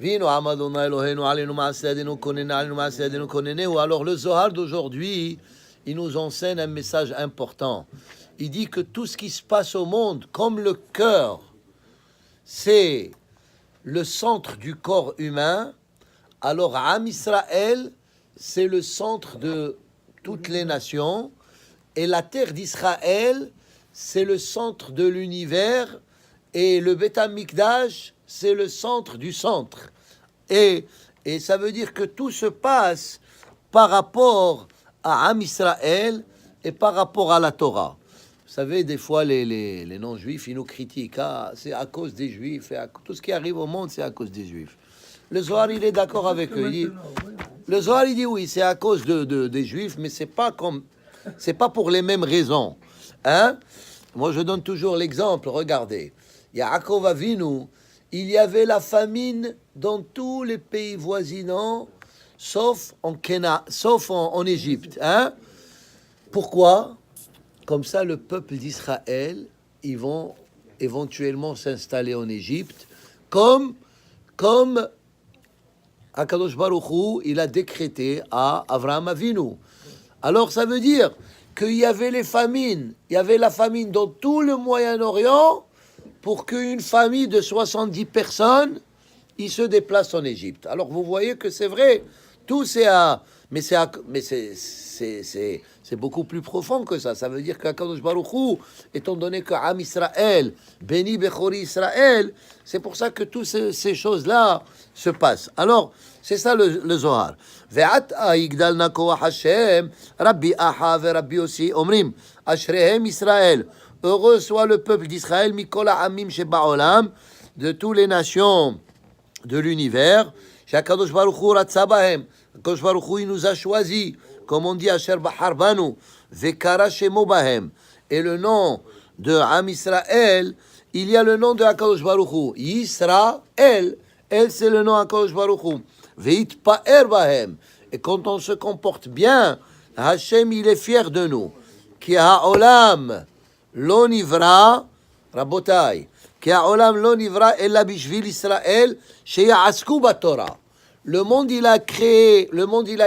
Vino Amadona Elohenu Alenu Maasedenu Konene Alenu Maasedenu Koneneu. Alors le Zohar d'aujourd'hui, il nous enseigne un message important. Il dit que tout ce qui se passe au monde, comme le cœur, c'est le centre du corps humain, alors Am Israël, c'est le centre de toutes les nations, et la terre d'Israël, c'est le centre de l'univers, et le Beth Amikdash, c'est le centre du centre. Et ça veut dire que tout se passe par rapport à Am Israël et par rapport à la Torah. Vous savez, des fois, les non-juifs, ils nous critiquent. Ah, c'est à cause des juifs. Tout ce qui arrive au monde, c'est à cause des juifs. Le Zohar, il est d'accord avec eux. Le Zohar, il dit oui, c'est à cause des juifs, mais c'est pas pour les mêmes raisons. Hein? Moi, je donne toujours l'exemple. Regardez, Yaakov Avinu, il y avait la famine dans tous les pays voisinants, sauf en Égypte. Hein? Pourquoi? Comme ça, le peuple d'Israël, ils vont éventuellement s'installer en Égypte, comme Akadosh Baruch Hu, il a décrété à Avraham Avinu. Alors, ça veut dire qu'il y avait les famines. Il y avait la famine dans tout le Moyen-Orient pour qu'une famille de 70 personnes, il se déplace en Égypte. Alors, vous voyez que c'est vrai. Tout c'est à... Mais c'est beaucoup plus profond que ça. Ça veut dire qu'Akadosh Baruch Hu, étant donné que Am Israël, Béni Bechori Israël, c'est pour ça que toutes ces choses-là se passent. Alors, c'est ça le Zohar. Ve'ata yigdalna koach Hashem, Rabbi Aha ve Rabbi Yossi, Omrim, Ashrehem Israël. Heureux soit le peuple d'Israël, Mikol ha'amim sheba'olam, de toutes les nations de l'univers. Shakadosh Baruch Hu ratza bahem. Akadosh Baruch Hu, il nous a choisi, comme on dit, Asher Bahar Banu, Vekara Shemo Bahem. Et le nom de Am Israël, il y a le nom de Akadosh Baruch Hu. Yisraël, elle c'est le nom Akadosh Baruch Hu. Veitpa'er Bahem. Et quand on se comporte bien, Hashem, il est fier de nous. Ki ha'olam lo nivra, Rabotai, Ki ha'olam lo nivra ella bishvil Israël, sheya'asku b'Torah. Le monde, il a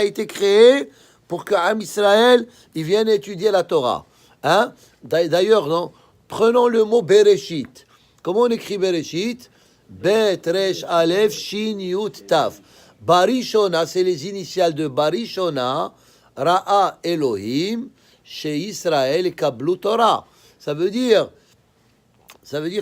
été créé pour que Am Israël, il vienne étudier la Torah. Hein? D'ailleurs, non? Prenons le mot Bereshit. Comment on écrit Bereshit? Bet, Resh, Aleph, Shin, Yud, Taf. Barishona, c'est les initiales de Barishona, Ra'a, Elohim, chez Israël et Kablu Torah. Ça veut dire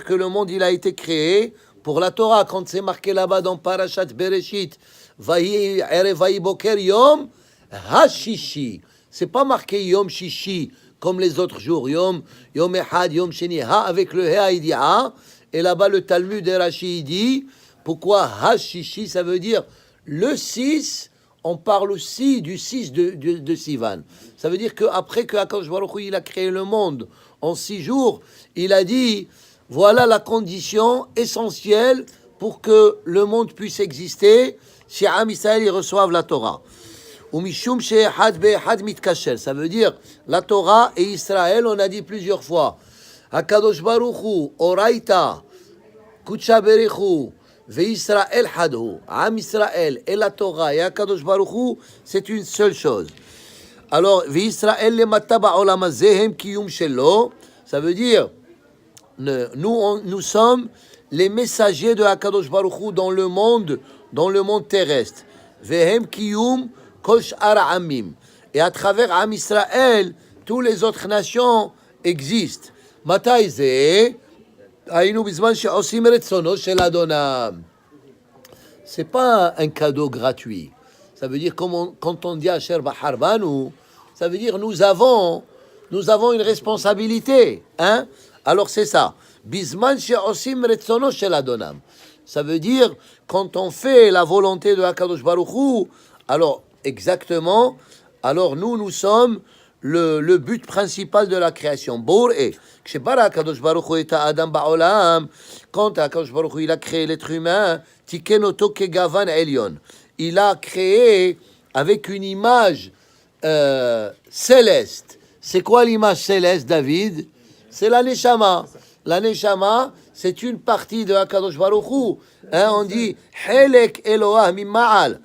que le monde, il a été créé pour la Torah. Quand c'est marqué là-bas dans Parashat Bereshit, Vayi Erev Vayi Boker Yom HaShishi. C'est pas marqué Yom Shishi comme les autres jours. Yom Echad, Yom Sheni. Ha avec le He il dit Ha. Et là-bas le Talmud de Rashi dit pourquoi HaShishi, ça veut dire le 6. On parle aussi du 6 de Sivan. Ça veut dire qu'après que Akadosh Baruch Hu, il a créé le monde en 6 jours, il a dit voilà la condition essentielle pour que le monde puisse exister, si Am Israël, ils reçoivent la Torah. Ça veut dire la Torah et Israël, on a dit plusieurs fois. Akadosh Baruch Hu, Oraita, Kutsha Berichu, Ve Israël Hadhu, Am Israël et la Torah et Akadosh Baruch Hu, c'est une seule chose. Alors, Ve Israël le mataba olam zehem kiyum shelo, ça veut dire nous sommes les messagers de Akadosh Baruch Hu dans le monde terrestre. Vehem kiyum kol sh'ar amim. Et à travers Am Israël, toutes les autres nations existent. Matai ze haynu bizman she'osim retzono shel Adonam. C'est pas un cadeau gratuit. Ça veut dire quand on dit Asher Bahar Banu, ça veut dire nous avons une responsabilité, hein? Alors c'est ça. Bisman she'osim retzono shel Adonam. Ça veut dire quand on fait la volonté de Hakadosh Baruch Hu, alors exactement, alors nous sommes le but principal de la création. Boré, כשברא הקדוש ברוך הוא את האדם בעולם, quand הקדוש ברוך הוא il a créé l'être humain, תיקן אותו כגוון עליון. Il a créé avec une image céleste. C'est quoi l'image céleste, David? C'est la Neshama. La Neshama, c'est une partie de Hakadosh Baruch Hu. Hein, on dit Helek Eloah Mima'al.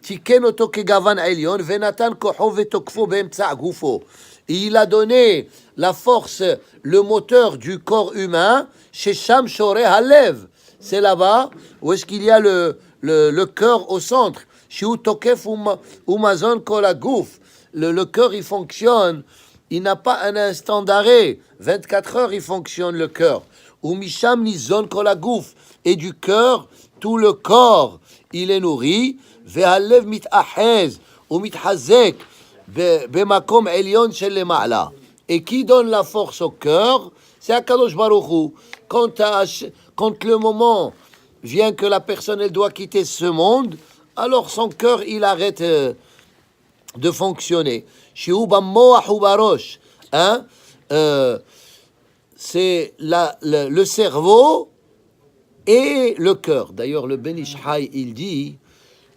Tiken oto kegavan elyon, venatan koho vetokfo beemtsa gufo. Il a donné la force, le moteur du corps humain, chez Sham Shore Halev. C'est là-bas où est-ce qu'il y a le cœur au centre. Shiu tokef umazon kolagouf. Le cœur, il fonctionne. Il n'a pas un instant d'arrêt. 24 heures, il fonctionne le cœur. Umisham nizon kolagouf. Et du cœur, tout le corps, il est nourri. Ve'halev mit'ahez ou mit'hazek bemakom elyon shel lema'ala. Et qui donne la force au cœur? C'est Akadosh Baruch Hu. Quand le moment vient que la personne elle doit quitter ce monde, alors son cœur il arrête de fonctionner. Shihu b'moach hu barosh. Hein? C'est le cerveau et le cœur. D'ailleurs, le Ben Ish Chai, il dit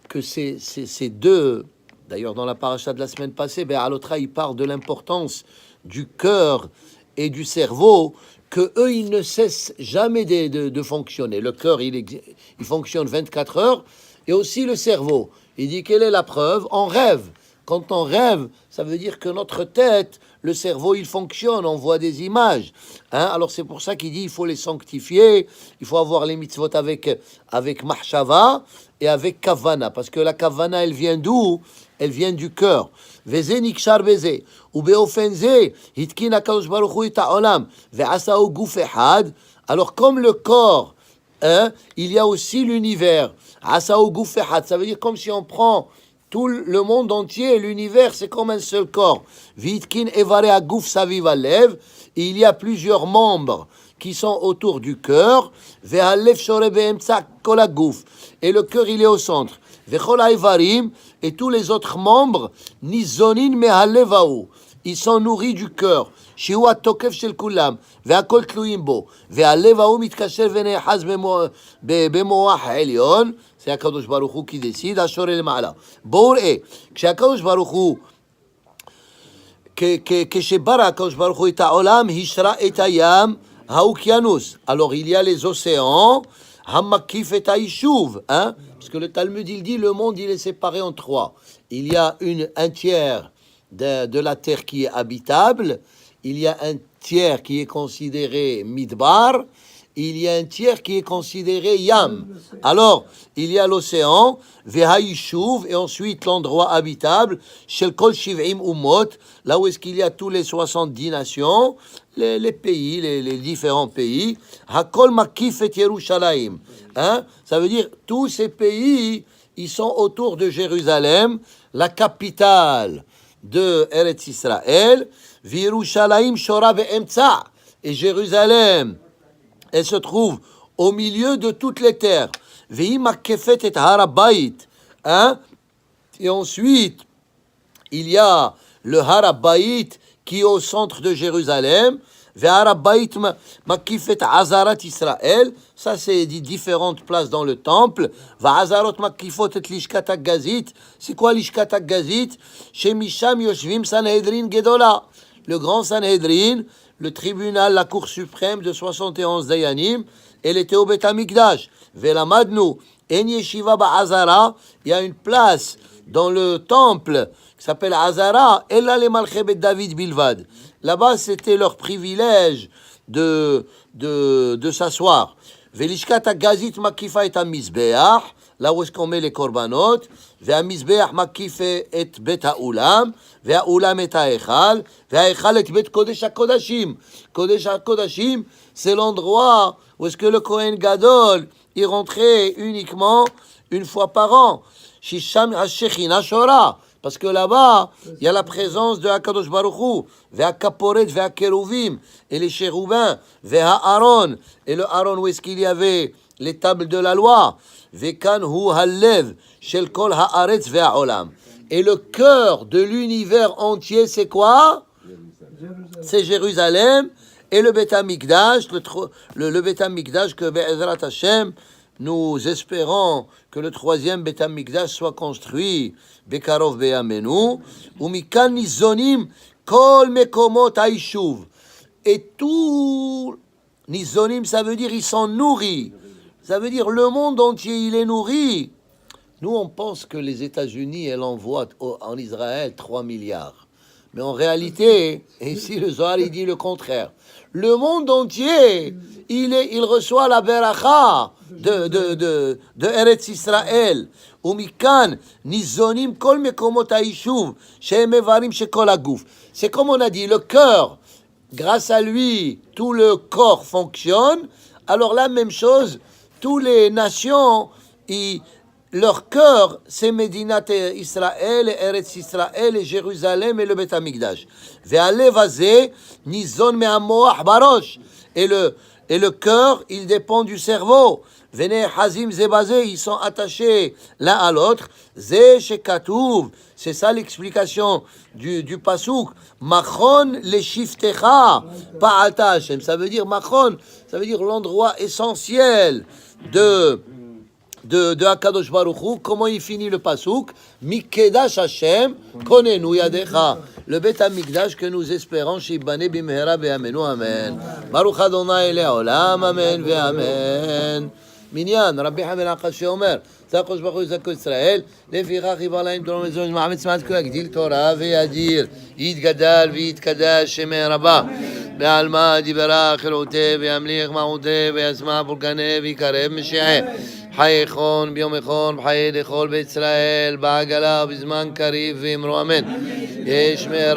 que ces deux, d'ailleurs dans la paracha de la semaine passée, Be'alotra, il parle de l'importance du cœur et du cerveau, que eux, ils ne cessent jamais de fonctionner. Le cœur, il fonctionne 24 heures, et aussi le cerveau. Il dit, quelle est la preuve? On rêve. Quand on rêve, ça veut dire que notre tête, le cerveau, il fonctionne, on voit des images. Hein? Alors c'est pour ça qu'il dit, il faut les sanctifier, il faut avoir les mitzvot avec mahshava et avec kavana. Parce que la kavana, elle vient d'où? Elle vient du cœur. Veze nikshar beze. Ou beofen ze, hitkin hakadosh baruch hu et ha'olam. Ve'asao guf ehad. Alors comme le corps, hein, il y a aussi l'univers. Asao guf ehad. Ça veut dire comme si on prend tout le monde entier, l'univers, c'est comme un seul corps. Vitkin evare agouf saviv alev. Il y a plusieurs membres qui sont autour du cœur. Ve'alev shore be'emtsa kol agouf. Et le cœur, il est au centre. Ve'chol ha'evarim. Et tous les autres membres, nizonin me'halevaou. Ils sont nourris du cœur. Shihu atokef shel kulam. Ve'akol tluim bo. Ve'halevaou mitkasher ve'nehaz bemoach elyon. C'est Akadosh Baruch Hu qui décide, Ashore le Ma'ala. Bouré, כשהקדוש ברוך הוא, כשברא הקדוש ברוך הוא את העולם, השרה את הים, האוקיינוס. Alors il y a les océans, המקיף את היישוב, hein? Parce que le Talmud, il dit, le monde, il est séparé en trois. Il y a un tiers de la terre qui est habitable, il y a un tiers qui est considéré midbar, il y a un tiers qui est considéré yam. Alors, il y a l'océan, vehaïchouv, et ensuite l'endroit habitable, shel kol shiv'im umot, là où est-ce qu'il y a tous les 70 nations, les pays, les différents pays, hakol makif et Yerushalayim. Hein? Ça veut dire, tous ces pays, ils sont autour de Jérusalem, la capitale de Eretz Israël, Yerushalayim shora be'emtsa, et Jérusalem, elle se trouve au milieu de toutes les terres. Hein? Et ensuite, il y a le Harabait qui est au centre de Jérusalem. Ça, c'est différentes places dans le temple. C'est quoi l'ishkat gazit? Le grand Sanhedrin, le tribunal, la cour suprême de 71 Dayanim, elle était au Bet Amikdash. Velamadnu, En Yeshiva Ba'azara, il y a une place dans le temple qui s'appelle Azara, Ella le Malche Bet David Bilvad. Là-bas, c'était leur privilège de s'asseoir. Velishkat Gazit Makifa et Amizbeach, là où est-ce qu'on met les korbanot, והמזבח מקיף את בית האולם, והאולם את ההיכל, וההיכל את בית קודש הקודשים. קודש הקודשים, c'est l'endroit où est-ce que le Kohen Gadol y rentrait uniquement une fois par an. Shisham HaShechina Shora, parce que là-bas, il y a la présence de Hakadosh Baruch Hu, Ve'akaporet, Ve'akeruvim, et les chérubins, Ve'ha'aron, et le Aaron, où est-ce qu'il y avait les tables de la loi, Ve'kan hu halev, shel kol haaretz ve'aolam. Et le cœur de l'univers entier, c'est quoi? C'est Jérusalem et le Beth Amikdash, le Beth Amikdash que Be'ezrat Hashem, nous espérons que le troisième Beth Amikdash soit construit Bekarov Be'amenu, ou mikan nizonim kol mekomot haishuv. Et tous Nizonim, ça veut dire ils sont nourris. Ça veut dire le monde entier, il est nourri. Nous, on pense que les États-Unis, elles envoient en Israël 3 milliards. Mais en réalité, et ici le Zohar, il dit le contraire. Le monde entier, il reçoit la beracha de Eretz Israël. Umikan, nizonim kol mekomot haishuv, shehem mevarim shekol haguf. C'est comme on a dit, le cœur, grâce à lui, tout le corps fonctionne. Alors la même chose, toutes les nations, leur cœur, c'est Médinat Israël, Eretz Israël, et Jérusalem et le Beth Amikdash. Ve'alev hazeh nizon me'hamoach barosh. Et le cœur, il dépend du cerveau. Venez hazim zebazé, ils sont attachés l'un à l'autre. Zeh shekatuv, c'est ça l'explication du pasouk. Machon le shiftecha, pa'alta Hashem. Ça veut dire machon, ça veut dire l'endroit essentiel de Akadosh Baruch Hu. Comment il finit le pasouk? Mikedash Hashem konenu yadecha. Le Beth Amikdash que nous espérons shibane bimhera be'amenu amen. Baruch Adonai le'olam amen ve'amen. Minyan Rabbi Hamel Akash Omer Zakosh Baruch Zakot Israël לפיכך יבוא להם תורה מזון מעמד צמאת כה יגדיל תורה וידיר יתגדל ויתקדש שמי רבה בעלמא דיברה חירותה וימליך מעותה וישמע פולגנה ויקרב משיחה חיי חון ביום חון בחיי לכל בית ישראל בעגלה ובזמן קריב ואמרו אמן יש מי רבה